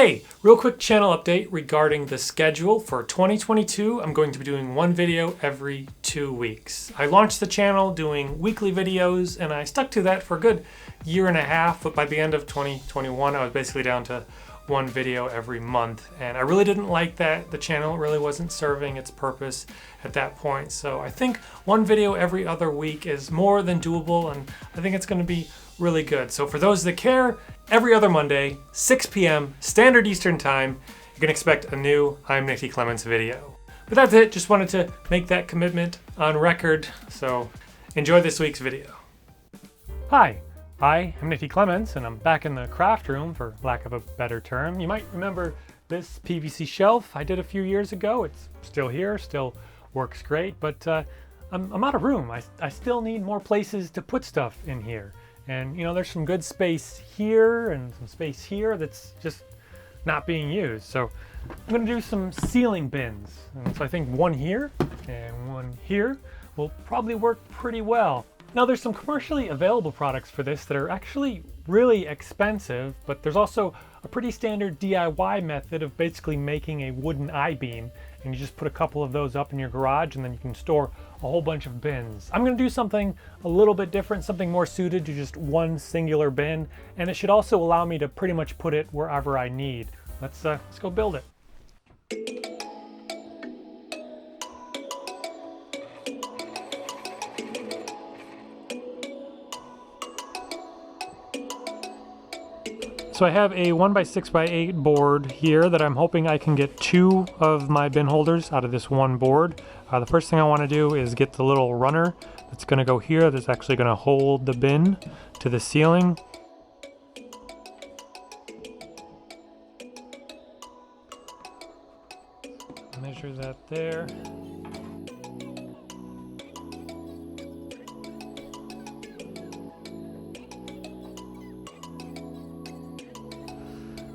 Hey, real quick channel update regarding the schedule for 2022. I'm going to be doing one video every 2 weeks. I launched the channel doing weekly videos and I stuck to that for a good year and a half, but by the end of 2021 I was basically down to one video every month, and I really didn't like that. The channel really wasn't serving its purpose at that point, so I think one video every other week is more than doable, and I think it's going to be really good. So for those that care, every other Monday, 6 p.m. Standard Eastern Time, you can expect a new I'm Nicky Clements video. But that's it, just wanted to make that commitment on record, so enjoy this week's video. Hi, I am Nicky Clements, and I'm back in the craft room, for lack of a better term. You might remember this PVC shelf I did a few years ago. It's still here, still works great, but I'm out of room. I still need more places to put stuff in here. And you know, there's some good space here and some space here that's just not being used. So I'm gonna do some ceiling bins. And so I think one here and one here will probably work pretty well. Now there's some commercially available products for this that are actually really expensive, but there's also a pretty standard DIY method of basically making a wooden I-beam, and you just put a couple of those up in your garage and then you can store a whole bunch of bins. I'm gonna do something a little bit different, something more suited to just one singular bin, and it should also allow me to pretty much put it wherever I need. Let's go build it. So I have a 1x6x8 board here that I'm hoping I can get 2 of my bin holders out of this one board. The first thing I want to do is get the little runner that's going to go here, that's actually going to hold the bin to the ceiling. Measure that there.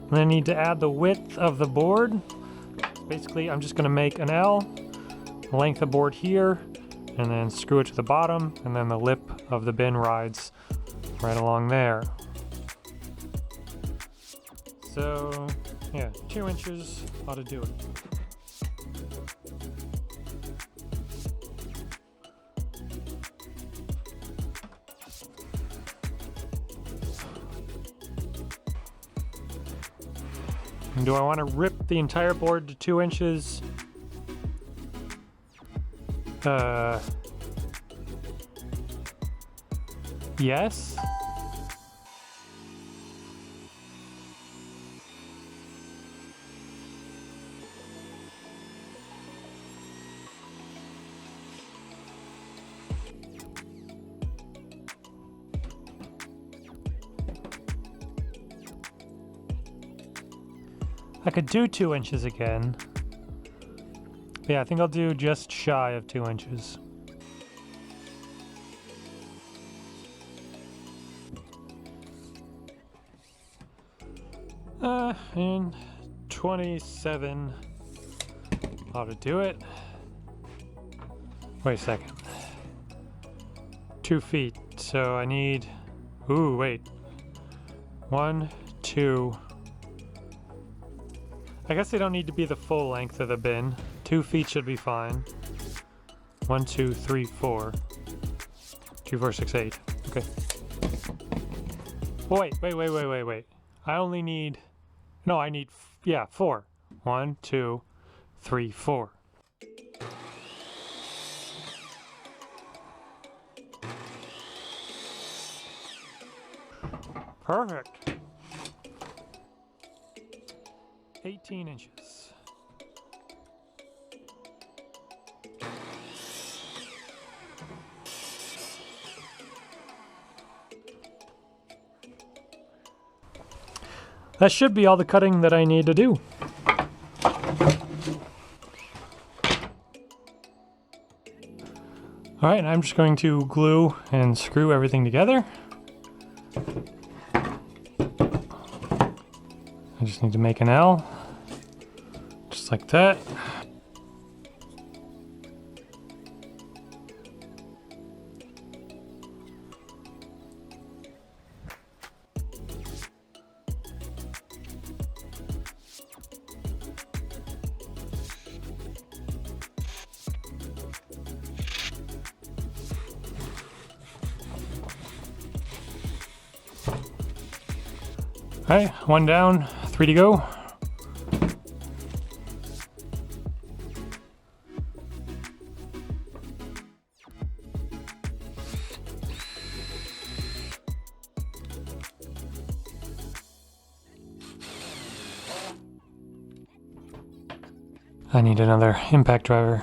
And I need to add the width of the board. Basically, I'm just going to make an L, length of board here, and then screw it to the bottom, and then the lip of the bin rides right along there. So, yeah, 2 inches ought to do it. And do I want to rip the entire board to 2 inches? Yes. I could do 2 inches again. But yeah, I think I'll do just shy of 2 inches. And 27 ought to do it. Wait a second. 2 feet, so I need, ooh, wait. 1, 2. I guess they don't need to be the full length of the bin. 2 feet should be fine. 1, 2, 3, 4. 2, 4, 6, 8. Okay. Oh, wait. I only need, no, I need, yeah, 4. 1, 2, 3, 4. Perfect. 18 inches. That should be all the cutting that I need to do. Alright, I'm just going to glue and screw everything together. I just need to make an L, just like that. Okay, 1 down, 3 to go. I need another impact driver.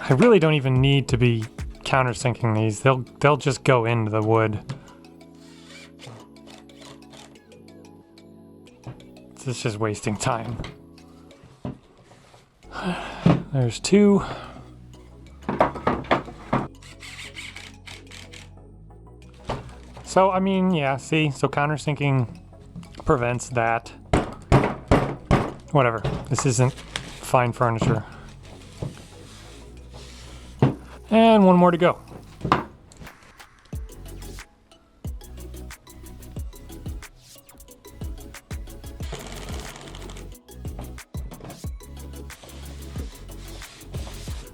I really don't even need to be countersinking these. They'll just go into the wood. It's just wasting time. There's 2. So, I mean, yeah, see? So countersinking prevents that. Whatever. This isn't fine furniture. And 1 more to go.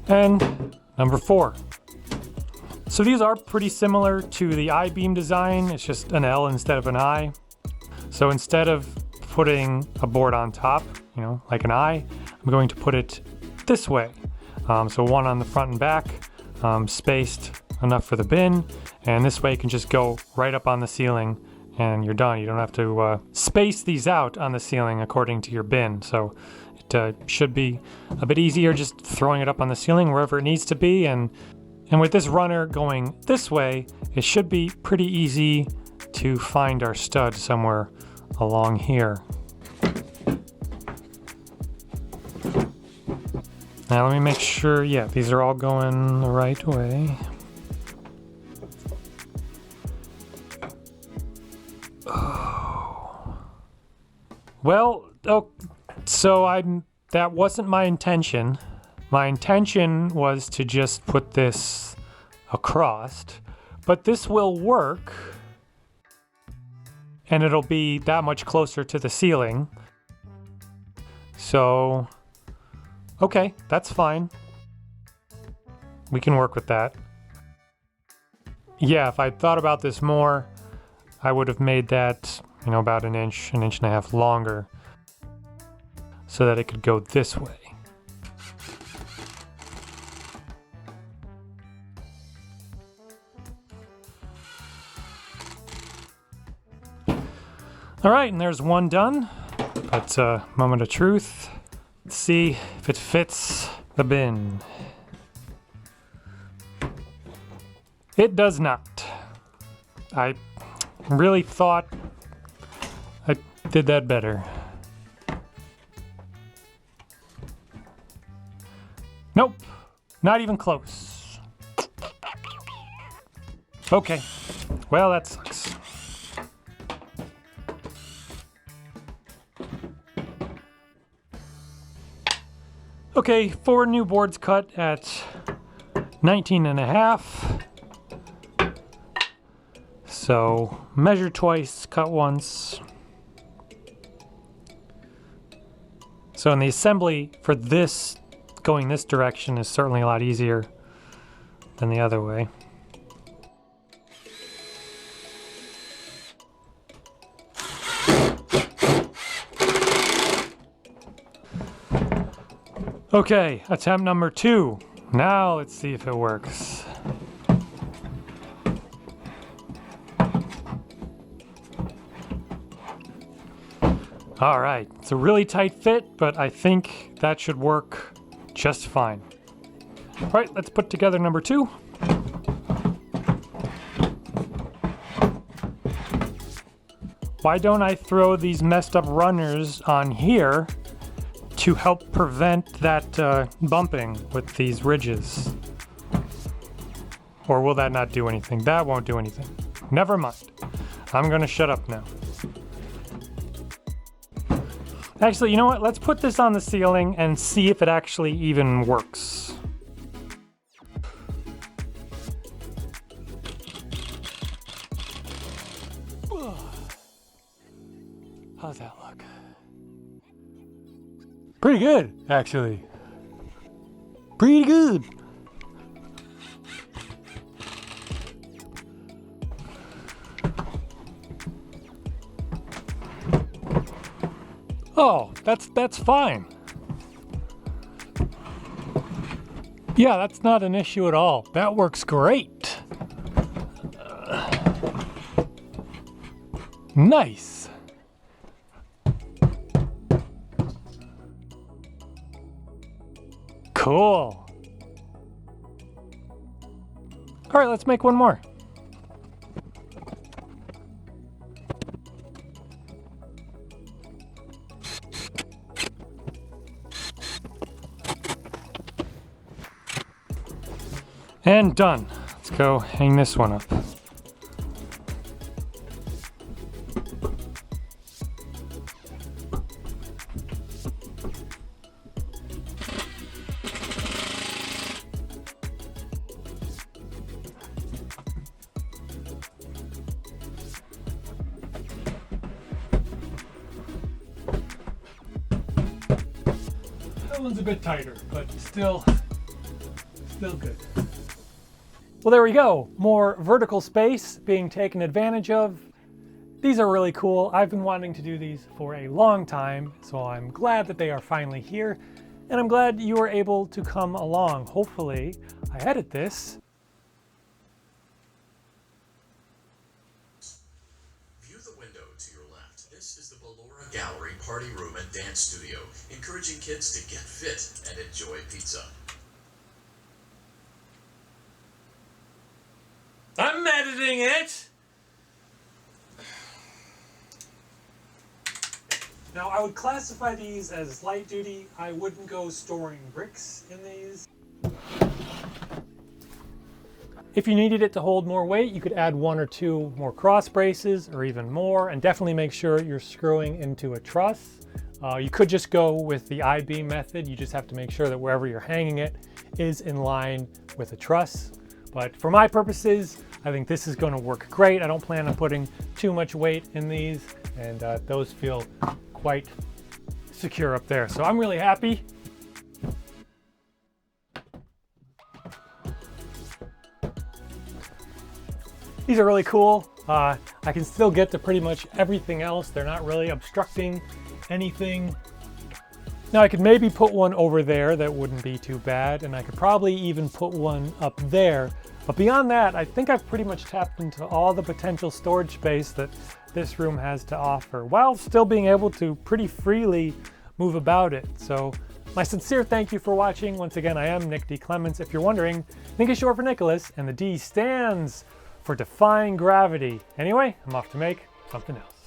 And number 4. So these are pretty similar to the I-beam design. It's just an L instead of an I. So instead of putting a board on top, you know, like an I, I'm going to put it this way. So 1 on the front and back, spaced enough for the bin, and this way it can just go right up on the ceiling and you're done. You don't have to space these out on the ceiling according to your bin. So it should be a bit easier just throwing it up on the ceiling wherever it needs to be, and with this runner going this way, it should be pretty easy to find our stud somewhere along here. Now let me make sure, yeah, these are all going the right way. Oh. Well, so that wasn't my intention. My intention was to just put this across, but this will work, and it'll be that much closer to the ceiling. So, okay, that's fine. We can work with that. Yeah, if I'd thought about this more, I would have made that, you know, about an inch and a half longer so that it could go this way. All right, and there's 1 done. But moment of truth. Let's see if it fits the bin. It does not. I really thought I did that better. Nope, not even close. Okay, well, that sucks. Okay, 4 new boards cut at 19.5. So measure twice, cut once. So in the assembly for this, going this direction is certainly a lot easier than the other way. Okay, attempt number 2. Now let's see if it works. All right, it's a really tight fit, but I think that should work just fine. All right, let's put together number 2. Why don't I throw these messed up runners on here to help prevent that bumping with these ridges? Or will that not do anything? That won't do anything. Never mind. I'm gonna shut up now. Actually, you know what? Let's put this on the ceiling and see if it actually even works. How's that look? Pretty good, actually. Pretty good. Oh, that's fine. Yeah, that's not an issue at all. That works great. Nice. Cool. All right, let's make one more. And done. Let's go hang this one up. That one's a bit tighter, but still good. Well, there we go. More vertical space being taken advantage of. These are really cool. I've been wanting to do these for a long time, so I'm glad that they are finally here. And I'm glad you were able to come along. Hopefully, I edit this. View the window to your left. This is the Ballora Gallery Party Room and Dance Studio, encouraging kids to get fit and enjoy pizza. I'm editing it! Now, I would classify these as light duty. I wouldn't go storing bricks in these. If you needed it to hold more weight, you could add 1 or 2 more cross braces or even more, and definitely make sure you're screwing into a truss. You could just go with the I-beam method. You just have to make sure that wherever you're hanging it is in line with a truss. But for my purposes, I think this is going to work great. I don't plan on putting too much weight in these, and those feel quite secure up there. So I'm really happy. These are really cool. I can still get to pretty much everything else. They're not really obstructing anything. Now I could maybe put one over there. That wouldn't be too bad. And I could probably even put one up there. But beyond that, I think I've pretty much tapped into all the potential storage space that this room has to offer, while still being able to pretty freely move about it. So my sincere thank you for watching. Once again, I am Nick D. Clements. If you're wondering, Nick is short for Nicholas, and the D stands for Defying Gravity. Anyway, I'm off to make something else.